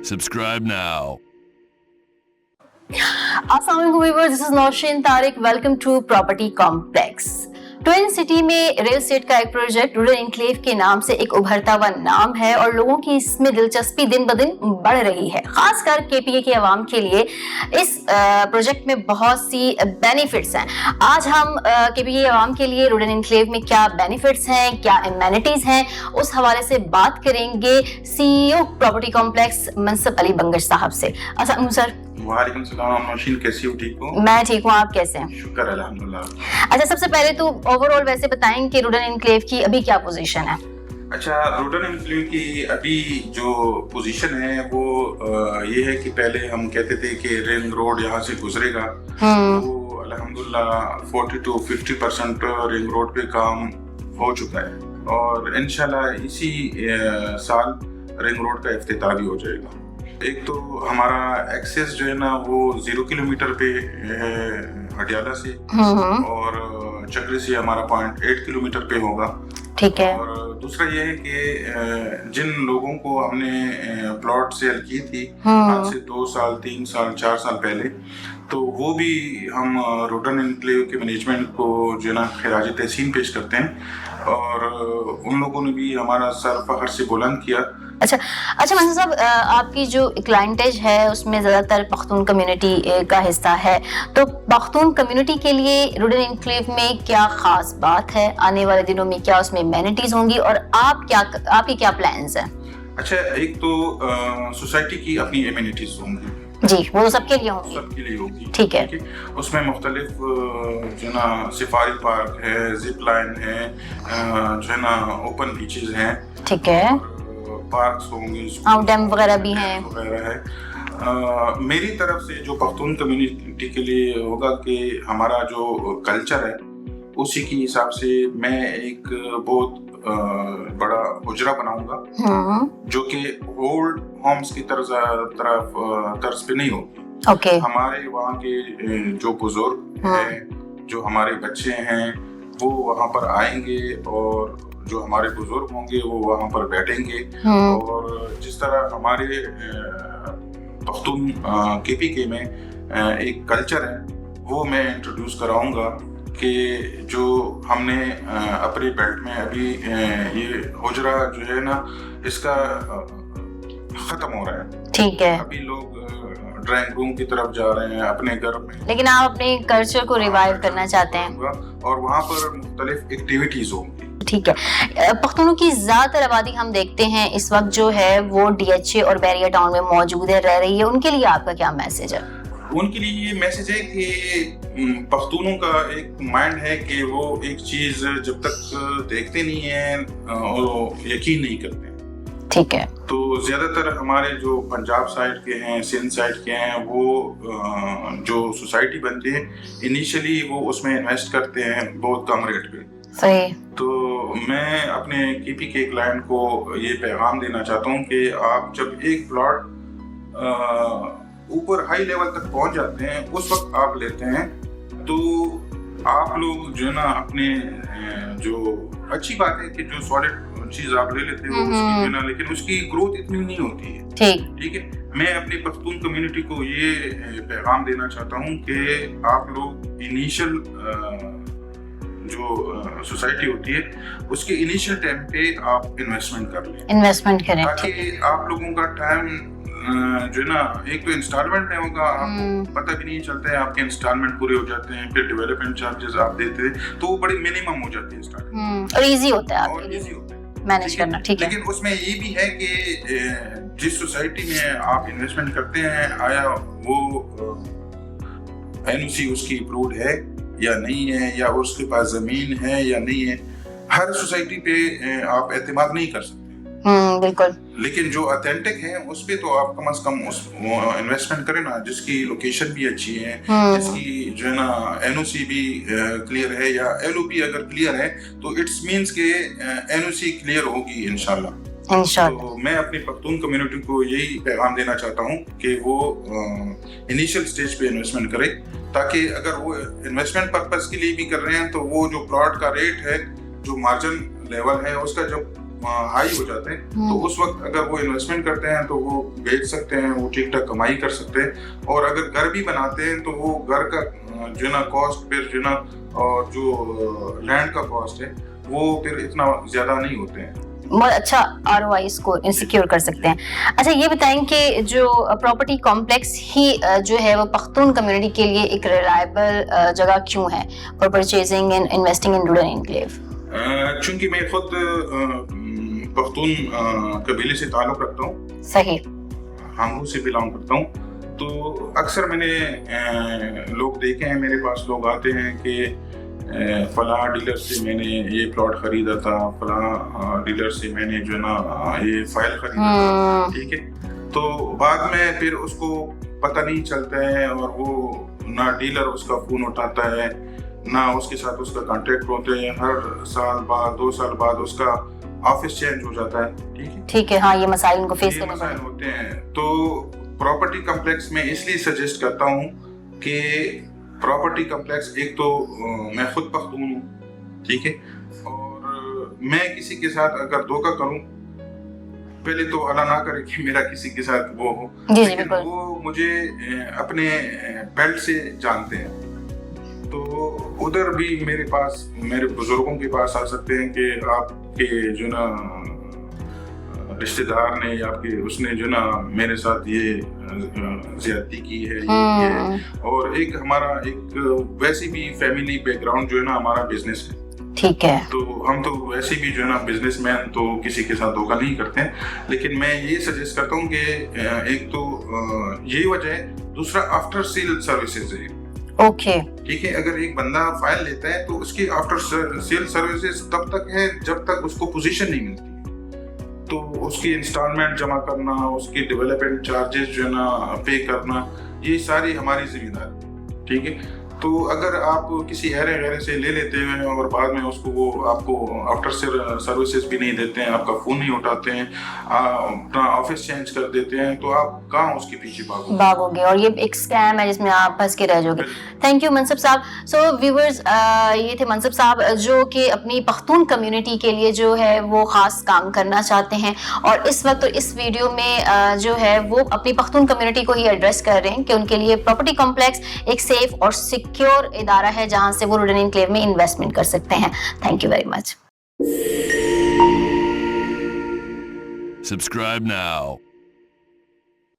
Subscribe now. Assalamualaikum viewers, this is Nosheen Tariq. Welcome to Property Complex. Twin city में real estate का एक project rural enclave के नाम से एक उभरता हुआ नाम है और लोगों की इसमें दिलचस्पी दिन ब दिन बढ़ रही है। खासकर केपीए के आवाम के लिए इस प्रोजेक्ट में बहुत सी बेनिफिट्स हैं। आज हम केपीए आवाम के लिए रूरल एनक्लेव में क्या बेनिफिट्स हैं, क्या एमेनिटीज हैं, उस हवाले से बात करेंगे CEO property complex Mansab Ali Bangash साहब से। अस्सलाम सर। वालेकुम सलाम नौशीन, कैसी हो? ठीक हो? मैं ठीक हूँ, आप कैसे हैं? शुक्र अल्हम्दुलिल्लाह। अच्छा, सबसे पहले तो ओवरऑल वैसे बताएं कि रूरल एनक्लेव की अभी क्या पोजीशन है? अच्छा, रूरल एनक्लेव की अभी जो पोजीशन है वो ये है कि पहले हम कहते थे कि रिंग रोड यहाँ से गुजरेगा, तो अल्हम्दुलिल्लाह 40 to 50% रिंग रोड पे काम हो चुका है और इंशाल्लाह इसी साल रिंग रोड का इफ्तिताह भी हो जाएगा। एक तो हमारा एक्सेस जो है ना वो 0 किलोमीटर पे है हटियाला से और चक्री से हमारा 0.8 किलोमीटर पे होगा। ठीक है। और दूसरा ये है कि जिन लोगों को हमने प्लॉट सेल की थी आज से 2 साल 3 साल 4 साल पहले, तो वो भी हम रूरल एनक्लेव के मैनेजमेंट को जो है ना खिराज तहसीन पेश करते हैं और उन लोगों ने भी हमारा सर फखर से बुलंद किया। अच्छा मनसब साहब, आपकी जो क्लाइंटेज है उसमें ज़्यादातर पख्तून कम्युनिटी का हिस्सा है, तो पख्तून कम्युनिटी के लिए रूरल एनक्लेव में क्या ख़ास बात है? आने वाले दिनों में क्या उसमें एमेनिटीज़ होंगी और आपकी क्या प्लान्स हैं? अच्छा, एक तो सोसाइटी की अपनी एमेनिटीज़ होंगी जी, वो तो सबके लिए होंगी। सबके लिए होगी। ठीक है। उसमें मुख्तलिफ जो ना सफारी पार्क है, जिप लाइन है, जो है ना ओपन बीचेस हैं। ठीक है। पार्क्स होंगे, डैम वगैरह भी हैं वगैरह है। मेरी तरफ से जो पख्तून कम्युनिटी के लिए होगा कि हमारा जो कल्चर है उसी के हिसाब से मैं एक बहुत बड़ा हुजरा बनाऊंगा जो कि ओल्ड होम्स की तर्ज पे नहीं होगी। ओके। हमारे वहाँ के जो बुजुर्ग हैं, जो हमारे बच्चे हैं, वो वहाँ पर आएंगे और जो हमारे बुजुर्ग होंगे वो वहाँ पर बैठेंगे और जिस तरह हमारे पख्तून केपीके में एक कल्चर है वो मैं इंट्रोड्यूस कराऊंगा कि जो हमने अपने बेल्ट में अभी ये हुजरा जो है ना इसका खत्म हो रहा है। ठीक है। अभी लोग ड्राइंग रूम की तरफ जा रहे हैं अपने घर में, लेकिन आप अपने कल्चर को रिवाइव करना चाहते हैं और वहाँ पर मुख्तलिफ एक्टिविटीज होंगी। ठीक है। पख्तूनों की ज़्यादातर आबादी हम देखते हैं इस वक्त जो है वो डीएचए और बैरियर टाउन में मौजूद है, रह रही है, उनके लिए आपका क्या मैसेज है? उनके लिए ये मैसेज है कि पख्तूनों का एक माइंड है कि वो एक चीज़ जब तक देखते नहीं हैं और यकीन नहीं करते। ठीक है। तो ज़्यादातर हमारे जो पंजाब साइड के हैं, सिंध साइड के हैं, वो जो सोसाइटी बनती है इनिशियली वो उसमें इन्वेस्ट करते हैं बहुत कम रेट पे। सही। तो मैं अपने केपी के क्लाइंट को ये पैगाम देना चाहता हूँ कि आप जब एक प्लॉट ऊपर हाई लेवल तक पहुँच जाते हैं उस वक्त आप लेते हैं, तो आप लोग जो है ना अपने जो अच्छी बात है कि जो सॉलिड चीज आप ले लेते हो उसकी जो ना, लेकिन उसकी ग्रोथ इतनी नहीं होती है। ठीक है। मैं अपनी पख्तून कम्युनिटी को ये पैगाम देना चाहता हूँ कि आप लोग इनिशियल जो सोसाइटी होती है उसके इनिशियल टाइम पे आप इन्वेस्टमेंट कर लें, इन्वेस्टमेंट करें, ताकि आप लोगों का टाइम जो है ना एक तो इंस्टॉलमेंट में होगा, आपको पता भी नहीं चलता है, आपके इंस्टॉलमेंट पूरे हो जाते हैं, फिर डेवलपमेंट चार्जेस आप देते हैं तो वो बड़ी मिनिमम हो जाती है स्टार्टिंग और इजी होता है आपके लिए मैनेज करना। ठीक है। लेकिन उसमें ये भी है कि जिस सोसाइटी में आप इन्वेस्टमेंट करते हैं आया वो एनओसी उसकी अप्रूव्ड है या नहीं है, या उसके पास जमीन है या नहीं है। हर सोसाइटी पे आप एतमाद नहीं कर सकते। बिल्कुल। लेकिन जो ऑथेंटिक है उस पे तो आप कम से कम उस इन्वेस्टमेंट करें ना, जिसकी लोकेशन भी अच्छी है, जिसकी जो है ना एनओसी भी क्लियर है या एलओपी अगर क्लियर है तो इट्स मींस के एनओसी क्लियर होगी इंशाल्लाह। तो मैं अपनी पख्तून कम्युनिटी को यही पैगाम देना चाहता हूँ कि वो इनिशियल स्टेज पे इन्वेस्टमेंट करे, ताकि अगर वो इन्वेस्टमेंट पर्पस के लिए भी कर रहे हैं तो वो जो प्लॉट का रेट है, जो मार्जिन लेवल है उसका जब ہائی ہو جاتے ہیں تو اس وقت اگر وہ انویسٹمنٹ کرتے ہیں تو وہ بیچ سکتے ہیں, وہ ٹھیک ٹھاک کمائی کر سکتے ہیں. اور اگر گھر بھی بناتے ہیں تو وہ گھر کا جو ہے نا کاسٹ پھر جو ہے نا اور جو لینڈ کا کاسٹ ہے وہ پھر اتنا زیادہ نہیں ہوتے ہیں. بہت اچھا ROI اس کو انسیکیور کر سکتے ہیں. اچھا یہ بتائیں کہ جو پراپرٹی کمپلیکس ہی جو ہے وہ پختون کمیونٹی کے لیے ایک ریلائبل جگہ کیوں ہے for purchasing and investing in Rudn enclave? چونکہ میں خود پختون قبیلے سے تعلق رکھتا ہوں. صحیح. ہانگو سے بلانگ کرتا ہوں. تو اکثر میں نے لوگ دیکھے ہیں, میرے پاس لوگ آتے ہیں کہ فلاں ڈیلر سے میں نے یہ پلاٹ خریدا تھا, فلاں ڈیلر سے میں نے جو ہے نا یہ فائل خریدا تھا, ٹھیک ہے. تو بعد میں پھر اس کو پتہ نہیں چلتا ہے اور وہ نہ ڈیلر اس کا فون اٹھاتا ہے نہ اس کے ساتھ اس کا کانٹیکٹ ہوتے ہیں. ہر سال بعد 2 سال بعد اس کا آفس چینج ہو جاتا ہے, ٹھیک ہے. ٹھیک ہے, ہاں یہ مسائل ان کو فیس کرنے مسائل ہوتے ہیں. تو پراپرٹی کمپلیکس میں اس لیے سجیسٹ کرتا ہوں کہ پراپرٹی کمپلیکس ایک تو میں خود پختون ہوں, ٹھیک ہے, اور میں کسی کے ساتھ اگر دھوکہ کروں, پہلے تو اللہ نہ کرے کہ میرا کسی کے ساتھ وہ ہو, لیکن وہ مجھے اپنے بیلٹ سے جانتے ہیں. تو ادھر بھی میرے پاس میرے بزرگوں کے پاس آ سکتے ہیں کہ آپ کے جو نا رشتہ دار نے یا آپ کے اس نے جو نا میرے ساتھ یہ زیادتی کی ہے, اور ایک ہمارا ایک ویسی بھی فیملی بیک گراؤنڈ جو ہے نا ہمارا بزنس ہے, ٹھیک ہے. تو ہم تو ویسے بھی جو ہے نا بزنس مین تو کسی کے ساتھ دھوکہ نہیں کرتے ہیں. لیکن میں یہ سجیسٹ کرتا ہوں کہ ایک تو یہی وجہ ہے, دوسرا آفٹر سیل سروسز ہے. اوکے, ٹھیک ہے. اگر ایک بندہ فائل لیتا ہے تو اس کی آفٹر سیل سروسز تب تک ہے جب تک اس کو پوزیشن نہیں ملتی. تو اس کی انسٹالمنٹ جمع کرنا, اس کی ڈیولپمنٹ چارجز جو ہے نا پے کرنا, یہ ساری ہماری ذمہ داری, ٹھیک ہے. تو اگر آپ کسی ایرے سے لے لیتے ہیں اور بعد میں اس کو وہ آپ کو آفٹر سروسز بھی نہیں دیتے ہیں, آپ کا فون نہیں اٹھاتے ہیں, اپنا آفس چینج کر دیتے ہیں, تو آپ کہاں اس کے پیچھے بھاگو گے, اور یہ ایک اسکیم ہے جس میں آپ پھنس کے رہ جاؤ گے. تھینک یو منصب صاحب. سو ویورز, یہ تھے منصب صاحب جو کہ اپنی پختون کمیونٹی کے لیے جو ہے وہ خاص کام کرنا چاہتے ہیں, اور اس وقت اس ویڈیو میں جو ہے وہ اپنی پختون کمیونٹی کو ہی ایڈریس کر رہے ہیں کہ ان کے لیے پراپرٹی کمپلیکس ایک سیف اور سیکیور ادارہ ہے جہاں سے وہ روڈن انکلیو میں انویسٹمنٹ کر سکتے ہیں. Thank you very much. Subscribe now.